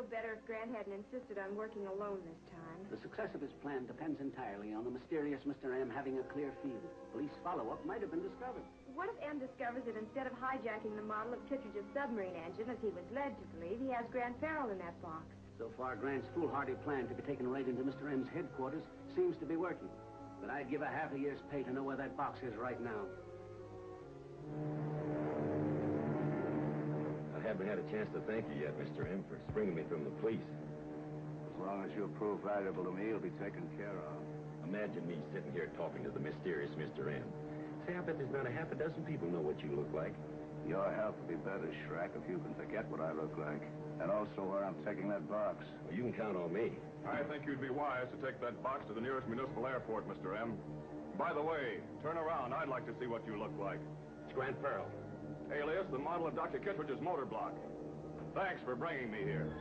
know better if Grant hadn't insisted on working alone this time. The success of his plan depends entirely on the mysterious Mr. M having a clear field. Police follow-up might have been discovered. What if M discovers that instead of hijacking the model of Kittridge's submarine engine, as he was led to believe, he has Grant Farrell in that box? So far, Grant's foolhardy plan to be taken right into Mr. M's headquarters seems to be working. But I'd give a half a year's pay to know where that box is right now. I haven't had a chance to thank you yet, Mr. M, for springing me from the police. As long as you prove valuable to me, you'll be taken care of. Imagine me sitting here talking to the mysterious Mr. M. Say, I bet there's not a half a dozen people know what you look like. Your help will be better, Shrek, if you can forget what I look like. And also where I'm taking that box. Well, you can count on me. I think you'd be wise to take that box to the nearest municipal airport, Mr. M. By the way, turn around. I'd like to see what you look like. It's Grant Farrell. Alias, the model of Dr. Kittridge's motor block. Thanks for bringing me here.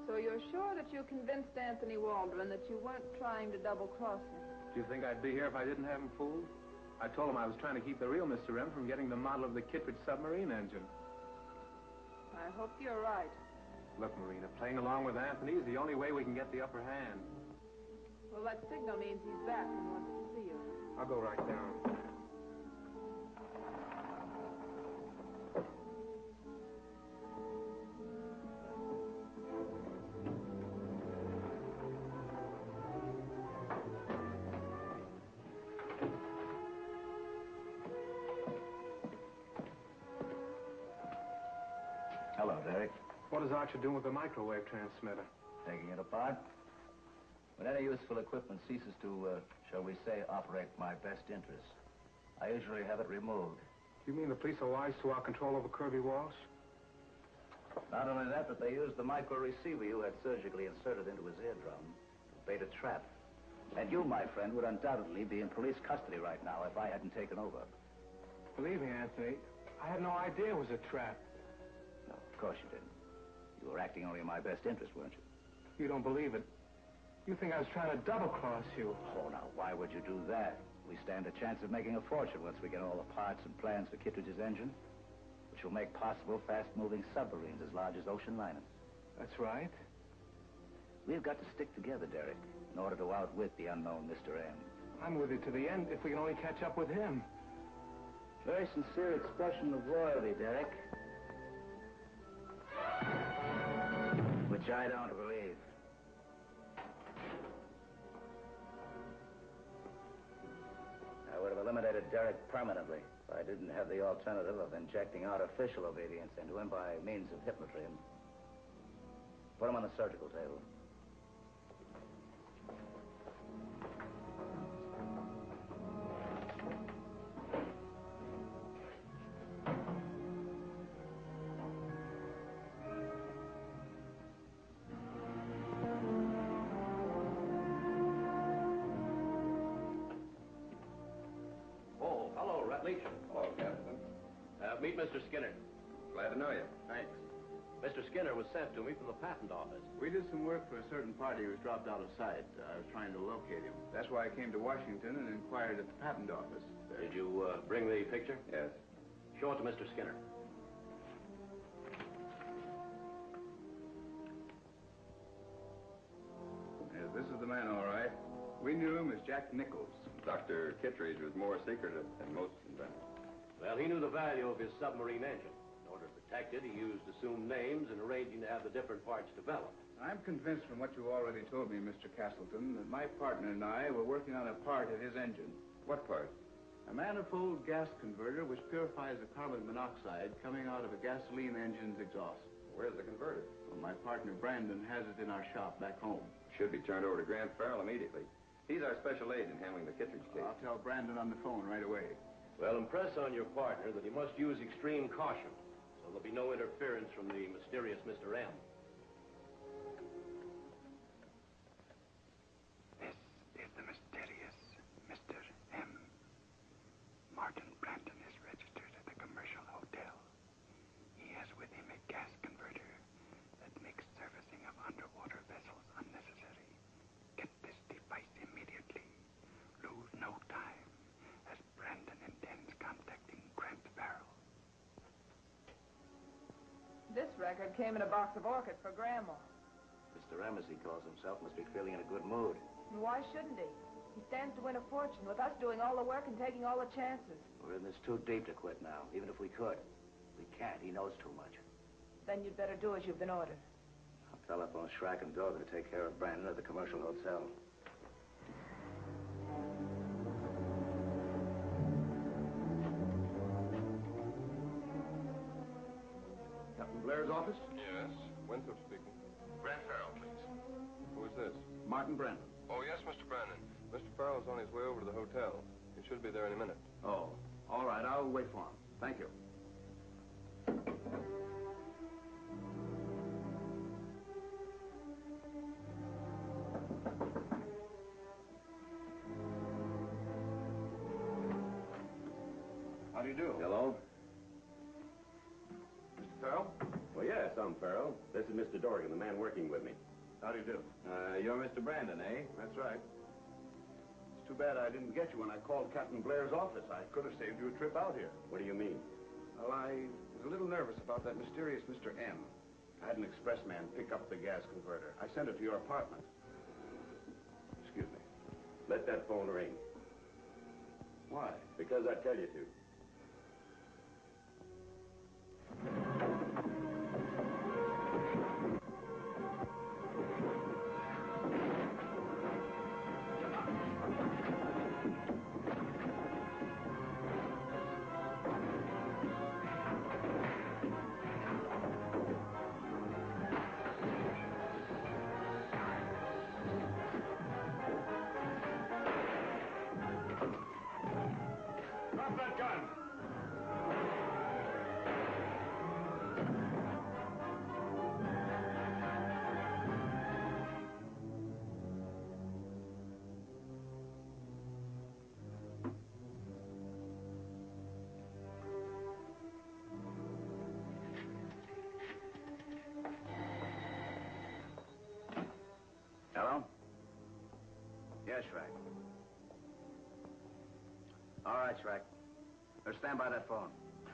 So you're sure that you convinced Anthony Waldron that you weren't trying to double-cross him? Do you think I'd be here if I didn't have him fooled? I told him I was trying to keep the real Mr. M from getting the model of the Kittridge submarine engine. I hope you're right. Look, Marina, playing along with Anthony is the only way we can get the upper hand. Well, that signal means he's back and wants to see you. I'll go right down. Hello, Derek. What is Archer doing with the microwave transmitter? Taking it apart. When any useful equipment ceases to, shall we say, operate my best interests, I usually have it removed. You mean the police are wise to our control over Kirby Walsh? Not only that, but they used the micro receiver you had surgically inserted into his eardrum to bait a trap. And you, my friend, would undoubtedly be in police custody right now if I hadn't taken over. Believe me, Anthony, I had no idea it was a trap. No, of course you didn't. You were acting only in my best interest, weren't you? You don't believe it. You think I was trying to double-cross you. Oh, now, why would you do that? We stand a chance of making a fortune once we get all the parts and plans for Kittridge's engine, which will make possible fast-moving submarines as large as ocean liners. That's right. We've got to stick together, Derek, in order to outwit the unknown Mr. M. I'm with you to the end if we can only catch up with him. Very sincere expression of loyalty, Derek. Which I don't believe. I would have eliminated Derek permanently if I didn't have the alternative of injecting artificial obedience into him by means of Hypnotreme. Put him on the surgical table. Hello, Captain. Meet Mr. Skinner. Glad to know you. Thanks. Mr. Skinner was sent to me from the patent office. We did some work for a certain party who was dropped out of sight. I was trying to locate him. That's why I came to Washington and inquired at the patent office. Did you bring the picture? Yes. Show it to Mr. Skinner. This is the man, all right. We knew him as Jack Nichols. Dr. Kittridge was more secretive than most inventors. Well, he knew the value of his submarine engine. In order to protect it, he used assumed names and arranging to have the different parts developed. I'm convinced from what you already told me, Mr. Castleton, that my partner and I were working on a part of his engine. What part? A manifold gas converter which purifies the carbon monoxide coming out of a gasoline engine's exhaust. Where's the converter? Well, my partner Brandon has it in our shop back home. Should be turned over to Grant Farrell immediately. He's our special agent handling the Kittridge case. I'll tell Brandon on the phone right away. Well, impress on your partner that he must use extreme caution, so there'll be no interference from the mysterious Mr. M. This is the mysterious Mr. M. Martin Brandon is registered at the commercial hotel. He has with him a gas converter that makes servicing of underwater vessels unnecessary. Get this device immediately. Lose no time, as Brandon intends contacting Grant Farrell. This record came in a box of orchid for Grandma. Mr. M, as he calls himself, must be feeling in a good mood. And why shouldn't he? He stands to win a fortune with us doing all the work and taking all the chances. We're in this too deep to quit now, even if we could. We can't. He knows too much. Then you'd better do as you've been ordered. I'll telephone Schrack and Droga to take care of Brandon at the commercial hotel. Captain Blair's office? Yes. Winthrop speaking. Grant Farrell, please. Who is this? Martin Brandon. Oh, yes, Mr. Brandon. Mr. Farrell's on his way over to the hotel. He should be there any minute. Oh, all right. I'll wait for him. Thank you. How do you do? Hello? Mr. Farrell? Well, yes, I'm Farrell. This is Mr. Dorgan, the man working with me. How do you do? You're Mr. Brandon, eh? That's right. It's too bad I didn't get you when I called Captain Blair's office. I could have saved you a trip out here. What do you mean? Well, I was a little nervous about that mysterious Mr. M. I had an expressman pick up the gas converter. I sent it to your apartment. Excuse me. Let that phone ring. Why? Because I tell you to. Drop that gun! Hello? Yes, Schrack. All right, Schrack. Stand by that phone.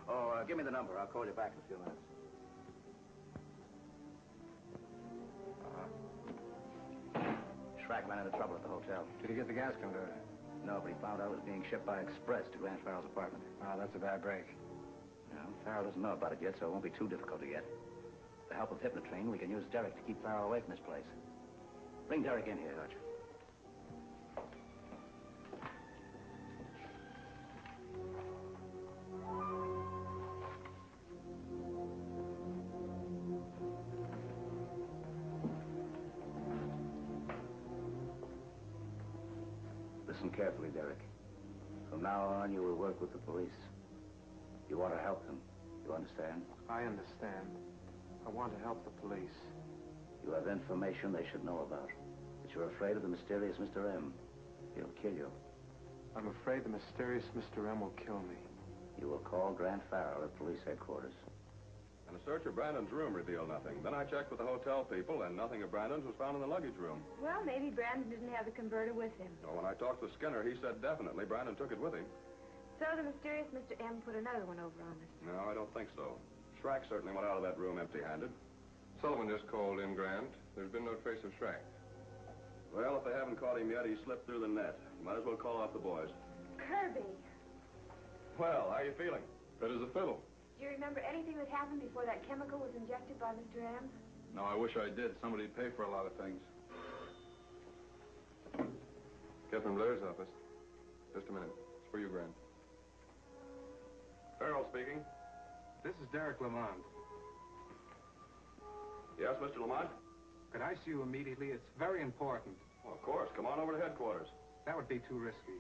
Oh, give me the number. I'll call you back in a few minutes. Schrack ran into trouble at the hotel. Did he get the gas converter? No, but he found out it was being shipped by express to Grant Farrell's apartment. Oh, that's a bad break. Well, Farrell doesn't know about it yet, so it won't be too difficult to get. With the help of Hypnotreme, we can use Derek to keep Farrell away from this place. Bring Derek in here, Hutch. Listen carefully, Derek. From now on, you will work with the police. You want to help them. You understand? I understand. I want to help the police. You have information they should know about. But you're afraid of the mysterious Mr. M. He'll kill you. I'm afraid the mysterious Mr. M will kill me. You will call Grant Farrell at police headquarters. And a search of Brandon's room revealed nothing. Then I checked with the hotel people, and nothing of Brandon's was found in the luggage room. Well, maybe Brandon didn't have the converter with him. So when I talked to Skinner, he said definitely Brandon took it with him. So the mysterious Mr. M put another one over on us. No, I don't think so. Schrack certainly went out of that room empty-handed. Sullivan just called in, Grant. There's been no trace of Schrack. Well, if they haven't caught him yet, he slipped through the net. You might as well call off the boys. Kirby, Well, how are you feeling? Fit as a fiddle. do you remember anything that happened before that chemical was injected by Mr. M? No, I wish I did. Somebody'd pay for a lot of things. Captain Blair's office. Just a minute. It's for you, Grant. Farrell speaking. This is Derek Lamont. Yes, Mr. Lamont? Could I see you immediately? It's very important. Well, of course. Come on over to headquarters. That would be too risky.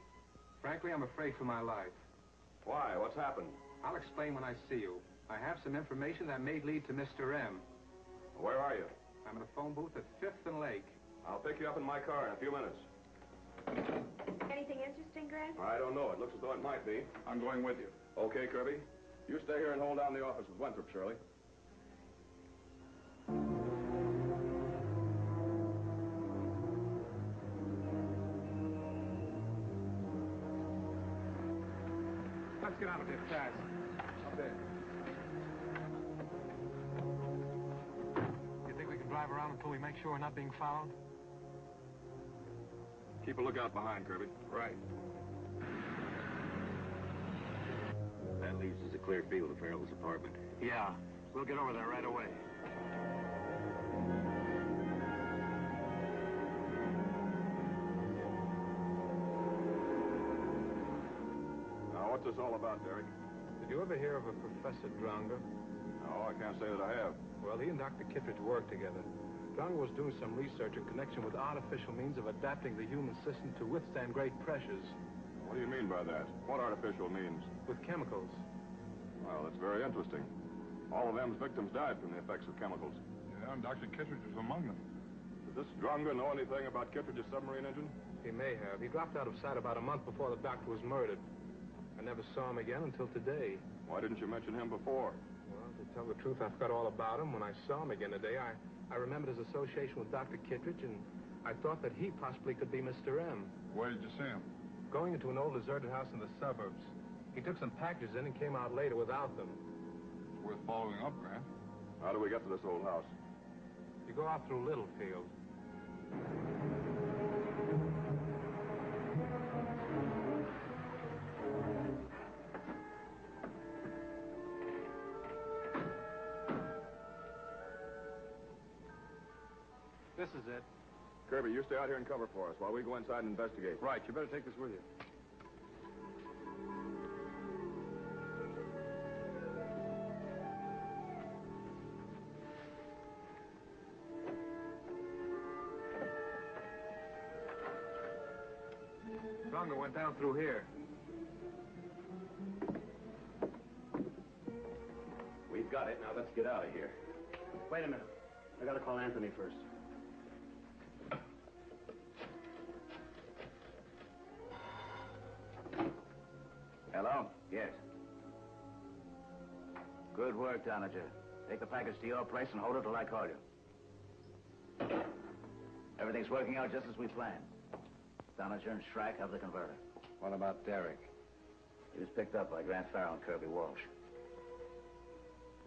Frankly, I'm afraid for my life. Why? What's happened? I'll explain when I see you. I have some information that may lead to Mr. M. Where are you? I'm in a phone booth at 5th and Lake. I'll pick you up in my car in a few minutes. Anything interesting, Grant? I don't know. It looks as though it might be. I'm going with you. Okay, Kirby. You stay here and hold down the office with Winthrop, Shirley. Let's get out of here fast. Up there. You think we can drive around until we make sure we're not being followed? Keep a lookout behind, Kirby. Right. That leaves us a clear field of Farrell's apartment. Yeah. We'll get over there right away. Now, what's this all about, Derek? Did you ever hear of a Professor Droga? No, I can't say that I have. Well, he and Dr. Kittridge worked together. Droga was doing some research in connection with artificial means of adapting the human system to withstand great pressures. What do you mean by that? What artificial means? With chemicals. Well, that's very interesting. All of M's victims died from the effects of chemicals. Yeah, and Dr. Kittridge was among them. Does this Droga know anything about Kittridge's submarine engine? He may have. He dropped out of sight about a month before the doctor was murdered. I never saw him again until today. Why didn't you mention him before? Well, to tell the truth, I forgot all about him. When I saw him again today, I remembered his association with Dr. Kittridge, and I thought that he possibly could be Mr. M. Where did you see him? Going into an old deserted house in the suburbs. He took some packages in and came out later without them. It's worth following up, Grant. How do we get to this old house? You go out through Littlefield. This is it. Kirby, you stay out here and cover for us while we go inside and investigate. Right, you better take this with you. Droga went down through here. We've got it. Now let's get out of here. Wait a minute. I gotta call Anthony first. Hello? Yes. Good work, Donager. Take the package to your place and hold it till I call you. Everything's working out just as we planned. Donager and Schrack have the converter. What about Derek? He was picked up by Grant Farrell and Kirby Walsh.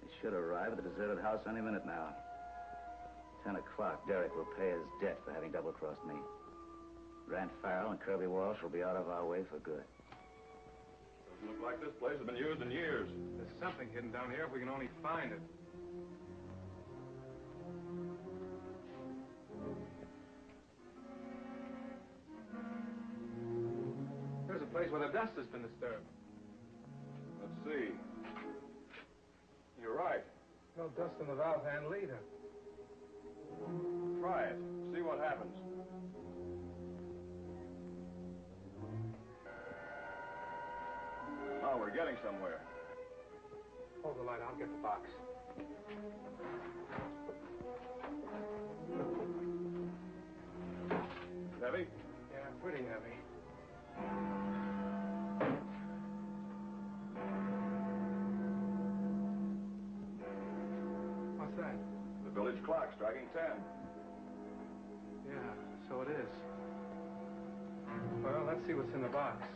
He should arrive at the deserted house any minute now. 10 o'clock, Derek will pay his debt for having double-crossed me. Grant Farrell and Kirby Walsh will be out of our way for good. Doesn't look like this place has been used in years. There's something hidden down here if we can only find it. There's a place where the dust has been disturbed. Let's see. You're right. No dust in the valve handle either. Try it. See what happens. Oh, we're getting somewhere. Hold the light, I'll get the box. Heavy? Yeah, pretty heavy. What's that? The village clock striking 10. Yeah, so it is. Well, let's see what's in the box.